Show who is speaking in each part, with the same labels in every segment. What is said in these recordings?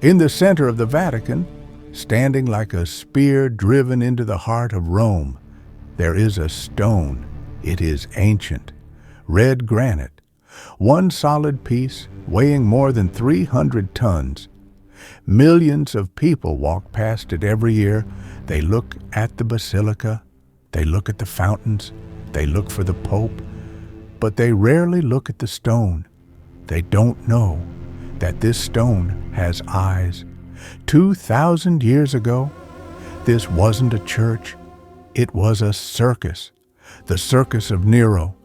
Speaker 1: In the center of the Vatican, standing like a spear driven into the heart of Rome, there is a stone. It is ancient, red granite, one solid piece weighing more than 300 tons. Millions of people walk past it every year. They look at the basilica, they look at the fountains, they look for the Pope, but they rarely look at the stone. They don't know that this stone has eyes. 2,000 years ago, this wasn't a church, it was a circus, the circus of Nero,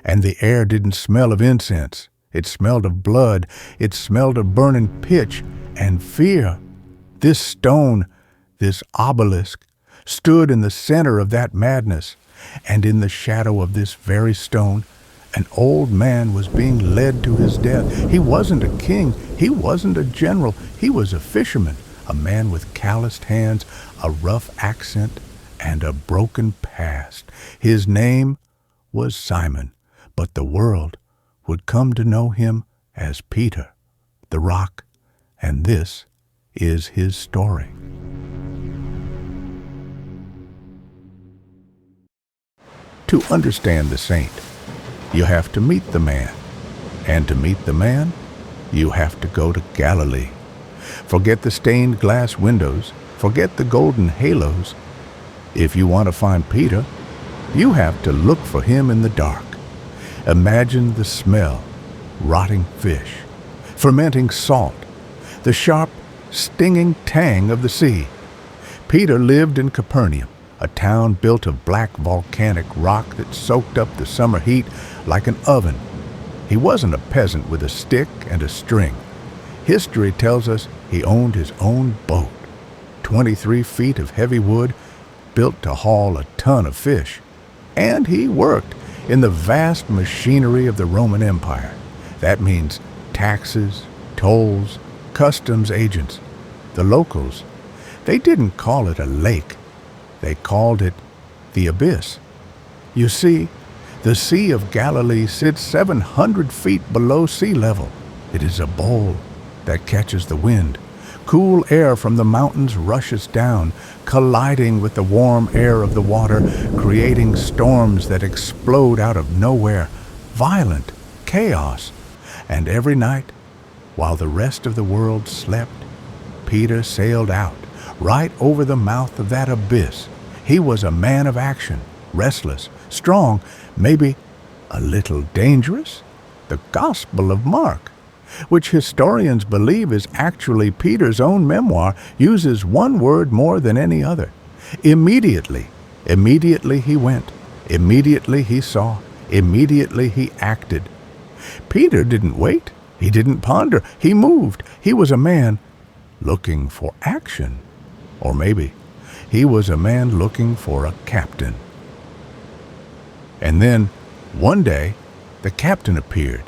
Speaker 1: and the air didn't smell of incense. It smelled of blood, it smelled of burning pitch and fear. This stone, this obelisk, stood in the center of that madness, and in the shadow of this very stone, an old man was being led to his death. He wasn't a king, he wasn't a general, he was a fisherman, a man with calloused hands, a rough accent, and a broken past. His name was Simon, but the world would come to know him as Peter, the Rock, and this is his story. To understand the saint, you have to meet the man. And to meet the man, you have to go to Galilee. Forget the stained glass windows, forget the golden halos. If you want to find Peter, you have to look for him in the dark. Imagine the smell, rotting fish, fermenting salt, the sharp, stinging tang of the sea. Peter lived in Capernaum, a town built of black volcanic rock that soaked up the summer heat like an oven. He wasn't a peasant with a stick and a string. History tells us he owned his own boat, 23 feet of heavy wood, built to haul a ton of fish. And he worked in the vast machinery of the Roman Empire. That means taxes, tolls, customs agents. The locals, they didn't call it a lake. They called it the abyss. You see, the Sea of Galilee sits 700 feet below sea level. It is a bowl that catches the wind. Cool air from the mountains rushes down, colliding with the warm air of the water, creating storms that explode out of nowhere. Violent chaos. And every night, while the rest of the world slept, Peter sailed out, right over the mouth of that abyss. He was a man of action, restless, strong, maybe a little dangerous. The Gospel of Mark, which historians believe is actually Peter's own memoir, uses one word more than any other. Immediately. Immediately he went. Immediately he saw. Immediately he acted. Peter didn't wait. He didn't ponder. He moved. He was a man looking for action. Or maybe he was a man looking for a captain. And then, one day, the captain appeared,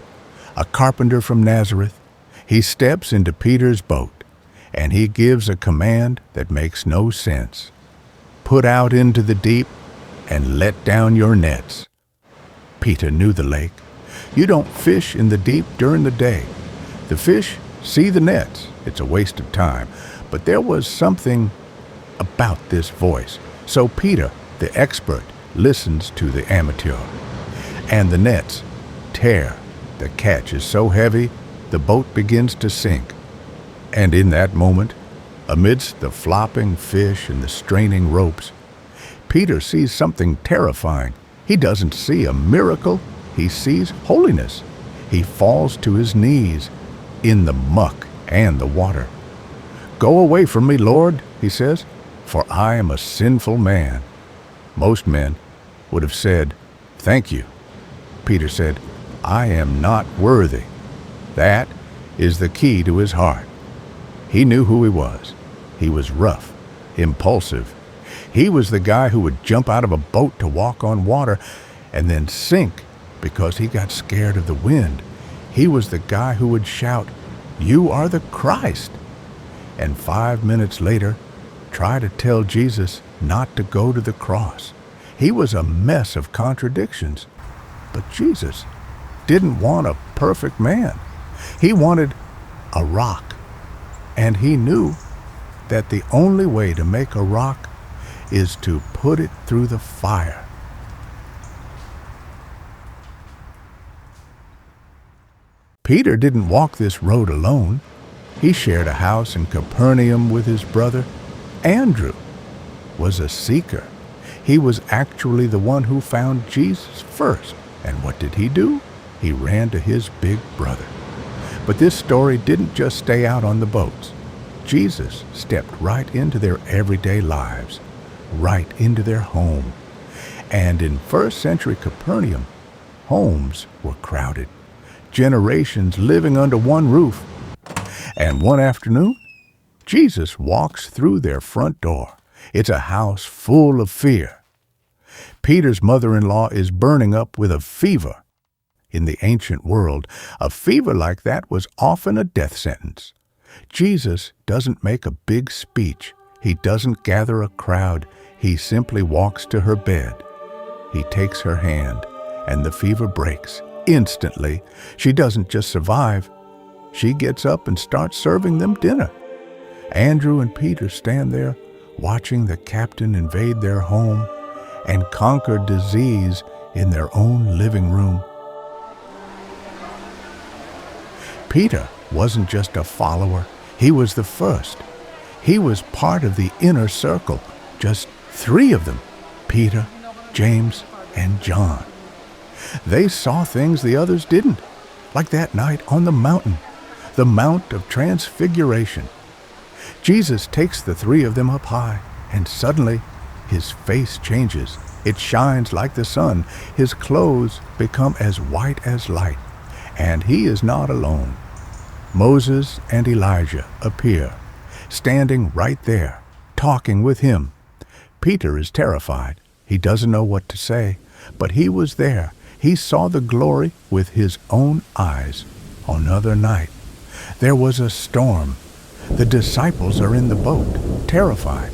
Speaker 1: a carpenter from Nazareth. He steps into Peter's boat, and he gives a command that makes no sense. Put out into the deep and let down your nets. Peter knew the lake. You don't fish in the deep during the day. The fish see the nets. It's a waste of time. But there was something about this voice. So Peter, the expert, listens to the amateur. And the nets tear. The catch is so heavy, the boat begins to sink. And in that moment, amidst the flopping fish and the straining ropes, Peter sees something terrifying. He doesn't see a miracle, he sees holiness. He falls to his knees in the muck and the water. "Go away from me, Lord," he says, "for I am a sinful man." Most men would have said, "Thank you." Peter said, "I am not worthy." That is the key to his heart. He knew who he was. He was rough, impulsive. He was the guy who would jump out of a boat to walk on water and then sink because he got scared of the wind. He was the guy who would shout, "You are the Christ," and 5 minutes later try to tell Jesus not to go to the cross. He was a mess of contradictions. But Jesus didn't want a perfect man. He wanted a rock, And he knew that the only way to make a rock is to put it through the fire. Peter didn't walk this road alone. He shared a house in Capernaum with his brother. Andrew was a seeker. He was actually the one who found Jesus first. And what did he do? He ran to his big brother. But this story didn't just stay out on the boats. Jesus stepped right into their everyday lives, right into their home. And in first century Capernaum, homes were crowded, generations living under one roof. And one afternoon, Jesus walks through their front door. It's a house full of fear. Peter's mother-in-law is burning up with a fever. In the ancient world, a fever like that was often a death sentence. Jesus doesn't make a big speech. He doesn't gather a crowd. He simply walks to her bed. He takes her hand, and the fever breaks. Instantly, she doesn't just survive. She gets up and starts serving them dinner. Andrew and Peter stand there, watching the captain invade their home and conquer disease in their own living room. Peter wasn't just a follower. He was the first. He was part of the inner circle, just 3 of them, Peter, James, and John. They saw things the others didn't, like that night on the mountain, the Mount of Transfiguration. Jesus takes the 3 of them up high, and suddenly his face changes. It shines like the sun. His clothes become as white as light, and he is not alone. Moses and Elijah appear, standing right there, talking with him. Peter is terrified. He doesn't know what to say, but he was there. He saw the glory with his own eyes. Another night, there was a storm. The disciples are in the boat, terrified.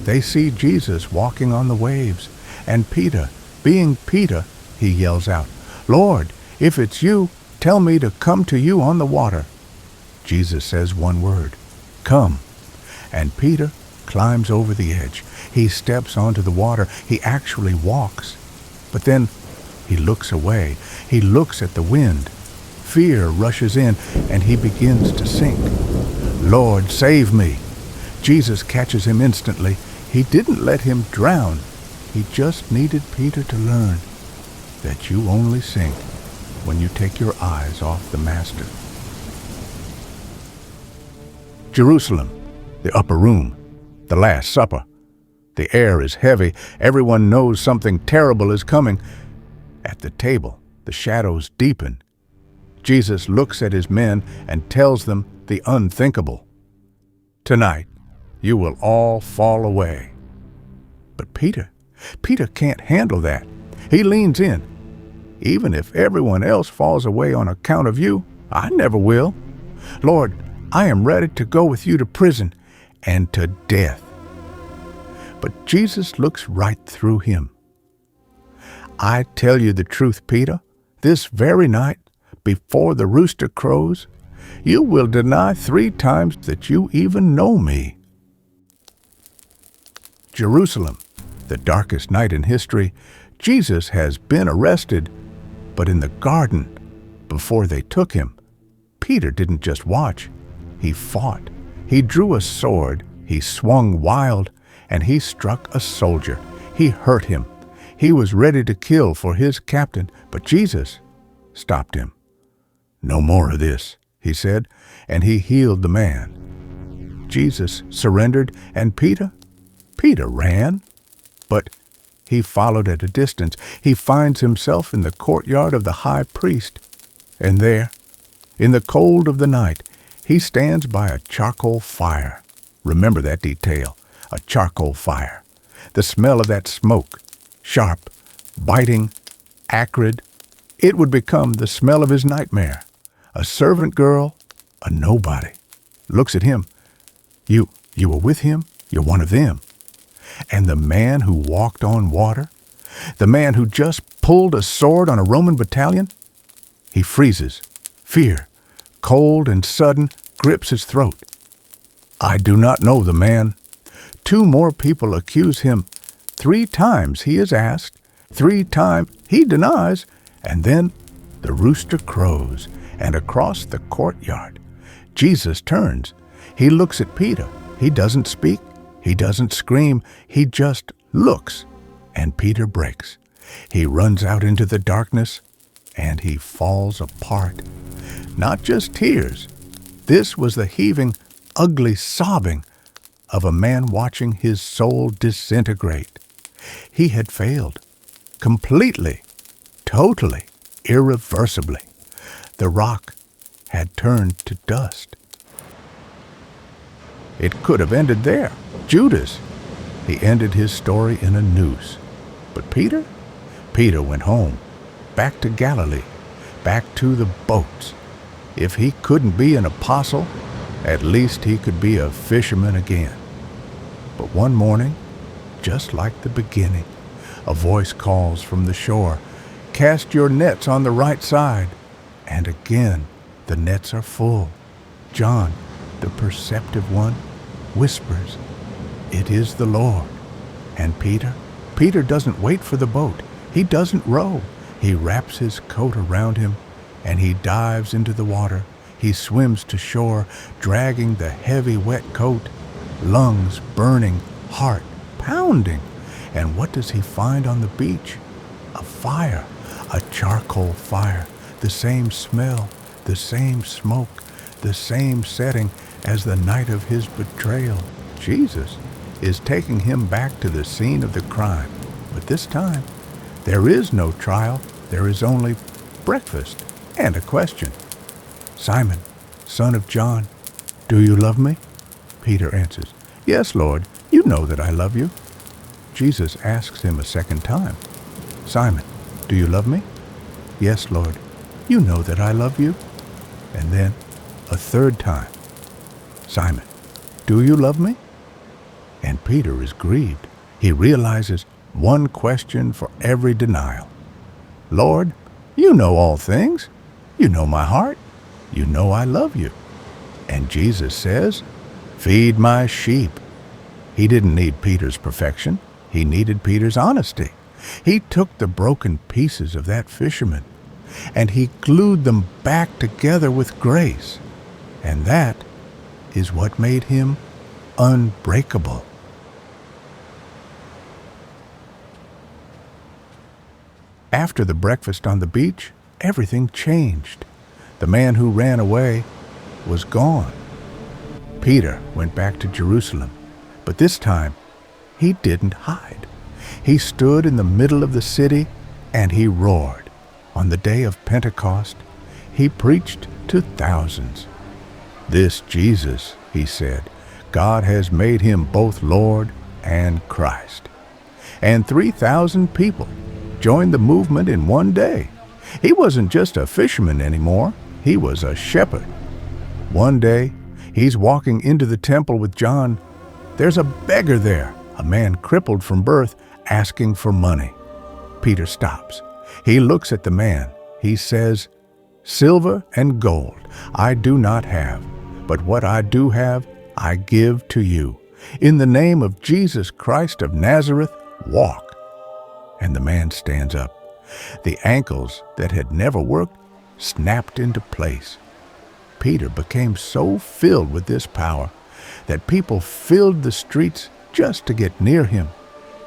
Speaker 1: They see Jesus walking on the waves, and Peter, being Peter, he yells out, "Lord, if it's you, tell me to come to you on the water." Jesus says one word, "Come." And Peter climbs over the edge. He steps onto the water. He actually walks. But then he looks away. He looks at the wind. Fear rushes in, and he begins to sink. "Lord, save me." Jesus catches him instantly. He didn't let him drown. He just needed Peter to learn that you only sink when you take your eyes off the Master. Jerusalem, the upper room, the Last Supper. The air is heavy. Everyone knows something terrible is coming. At the table, the shadows deepen. Jesus looks at his men and tells them the unthinkable. "Tonight, you will all fall away." But Peter can't handle that. He leans in. "Even if everyone else falls away on account of you, I never will. Lord, I am ready to go with you to prison and to death." But Jesus looks right through him. "I tell you the truth, Peter, this very night, before the rooster crows, you will deny 3 times that you even know me." Jerusalem, the darkest night in history, Jesus has been arrested. But in the garden, before they took him, Peter didn't just watch. He fought. He drew a sword. He swung wild, and he struck a soldier. He hurt him. He was ready to kill for his captain, but Jesus stopped him. "No more of this," he said, and he healed the man. Jesus surrendered, and Peter ran, but he followed at a distance. He finds himself in the courtyard of the high priest, and there, in the cold of the night, he stands by a charcoal fire. Remember that detail, a charcoal fire. The smell of that smoke, sharp, biting, acrid, it would become the smell of his nightmare. A servant girl, a nobody, looks at him. You were with him? You're one of them." And the man who walked on water, the man who just pulled a sword on a Roman battalion, he freezes. Fear, cold and sudden, grips his throat. I do not know the man. 2 more people accuse him. 3 times he is asked, 3 times he denies, and then the rooster crows, and across the courtyard, Jesus turns. He looks at Peter. He doesn't speak. He doesn't scream. He just looks, and Peter breaks. He runs out into the darkness, and he falls apart. Not just tears. This was the heaving, ugly sobbing of a man watching his soul disintegrate. He had failed. Completely. Totally. Irreversibly. The rock had turned to dust. It could have ended there. Judas. He ended his story in a noose. But Peter? Peter went home. Back to Galilee. Back to the boats. If he couldn't be an apostle, at least he could be a fisherman again. But one morning, just like the beginning, a voice calls from the shore, "Cast your nets on the right side." And again, the nets are full. John, the perceptive one, whispers, "It is the Lord." And Peter doesn't wait for the boat. He doesn't row. He wraps his coat around him, and he dives into the water. He swims to shore, dragging the heavy wet coat, lungs burning, heart pounding. And what does he find on the beach? A fire, a charcoal fire, the same smell, the same smoke, the same setting as the night of his betrayal. Jesus is taking him back to the scene of the crime. But this time, there is no trial. There is only breakfast and a question. "Simon, son of John, do you love me?" Peter answers, "Yes, Lord, you know that I love you." Jesus asks him a second time, "Simon, do you love me?" "Yes, Lord, you know that I love you." And then a third time, "Simon, do you love me?" And Peter is grieved. He realizes one question for every denial. "Lord, you know all things. You know my heart. You know I love you." And Jesus says, "Feed my sheep." He didn't need Peter's perfection. He needed Peter's honesty. He took the broken pieces of that fisherman, and he glued them back together with grace. And that is what made him unbreakable. After the breakfast on the beach, everything changed. The man who ran away was gone. Peter went back to Jerusalem, but this time he didn't hide. He stood in the middle of the city and he roared. On the day of Pentecost, he preached to thousands. "This Jesus," he said, "God has made him both Lord and Christ." And 3,000 people joined the movement in one day. He wasn't just a fisherman anymore. He was a shepherd. One day, he's walking into the temple with John. There's a beggar there, a man crippled from birth, asking for money. Peter stops. He looks at the man. He says, "Silver and gold I do not have, but what I do have I give to you. In the name of Jesus Christ of Nazareth, walk." And the man stands up. The ankles that had never worked snapped into place. Peter became so filled with this power that people filled the streets just to get near him.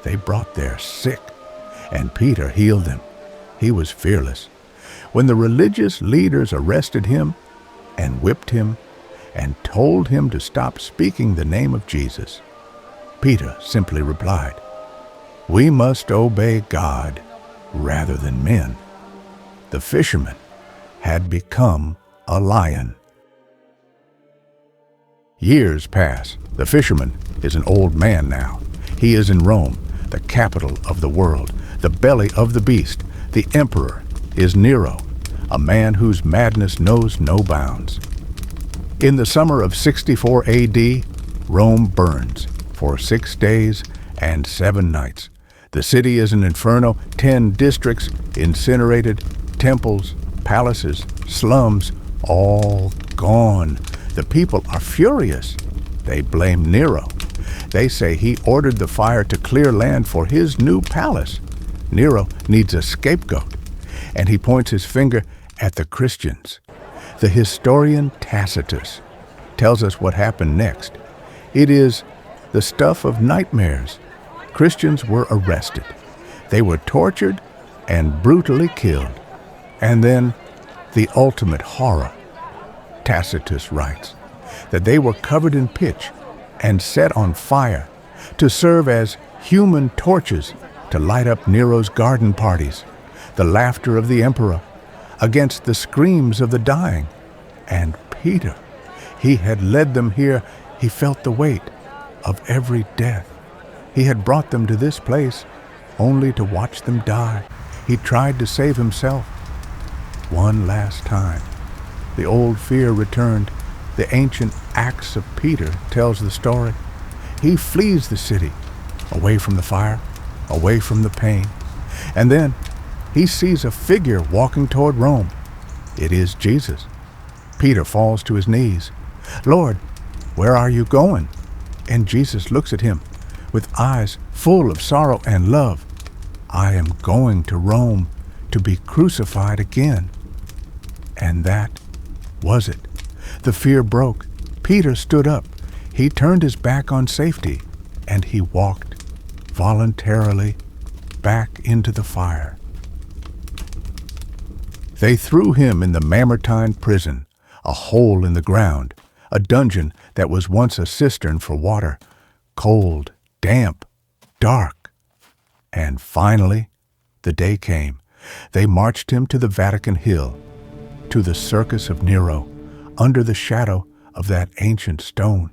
Speaker 1: They brought their sick, and Peter healed them. He was fearless. When the religious leaders arrested him and whipped him and told him to stop speaking the name of Jesus, Peter simply replied, "We must obey God rather than men." The fisherman had become a lion. Years pass. The fisherman is an old man now. He is in Rome, the capital of the world, the belly of the beast. The emperor is Nero, a man whose madness knows no bounds. In the summer of 64 AD, Rome burns for 6 days and 7 nights. The city is an inferno, 10 districts incinerated, temples, palaces, slums, all gone. The people are furious. They blame Nero. They say he ordered the fire to clear land for his new palace. Nero needs a scapegoat, and he points his finger at the Christians. The historian Tacitus tells us what happened next. It is the stuff of nightmares. Christians were arrested. They were tortured and brutally killed. And then the ultimate horror. Tacitus writes that they were covered in pitch and set on fire to serve as human torches to light up Nero's garden parties, the laughter of the emperor against the screams of the dying. And Peter, he had led them here. He felt the weight of every death. He had brought them to this place only to watch them die. He tried to save himself one last time. The old fear returned. The ancient axe of Peter tells the story. He flees the city, away from the fire, away from the pain. And then he sees a figure walking toward Rome. It is Jesus. Peter falls to his knees. "Lord, where are you going?" And Jesus looks at him with eyes full of sorrow and love. "I am going to Rome to be crucified again." And that was it. The fear broke. Peter stood up. He turned his back on safety, and he walked voluntarily back into the fire. They threw him in the Mamertine prison, a hole in the ground, a dungeon that was once a cistern for water, cold, damp, dark. And finally, the day came. They marched him to the Vatican Hill, to the circus of Nero, under the shadow of that ancient stone.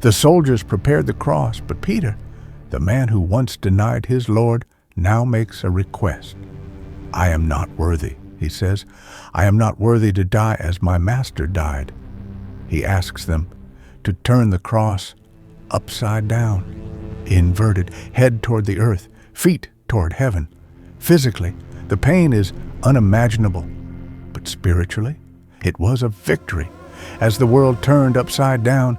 Speaker 1: The soldiers prepared the cross, but Peter, the man who once denied his Lord, now makes a request. "I am not worthy," he says. "I am not worthy to die as my master died." He asks them to turn the cross upside down, inverted, head toward the earth, feet toward heaven. Physically, the pain is unimaginable, but spiritually, it was a victory. As the world turned upside down,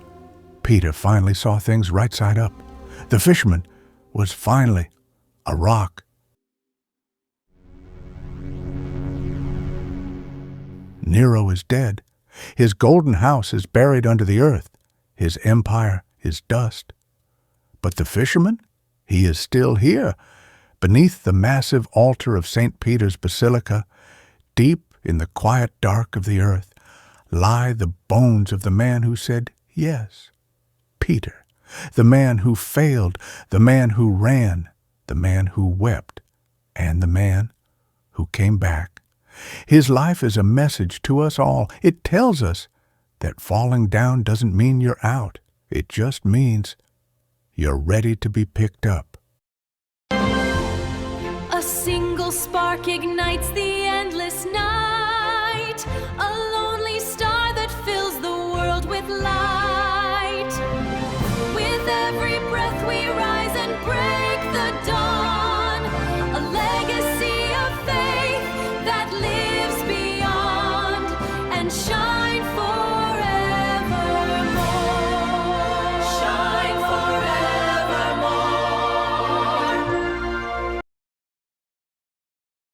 Speaker 1: Peter finally saw things right side up. The fisherman was finally a rock. Nero is dead. His golden house is buried under the earth. His empire is dust. But the fisherman, he is still here. Beneath the massive altar of St. Peter's Basilica, deep in the quiet dark of the earth, lie the bones of the man who said yes. Peter, the man who failed, the man who ran, the man who wept, and the man who came back. His life is a message to us all. It tells us that falling down doesn't mean you're out. It just means you're ready to be picked up.
Speaker 2: A single spark ignites the endless night.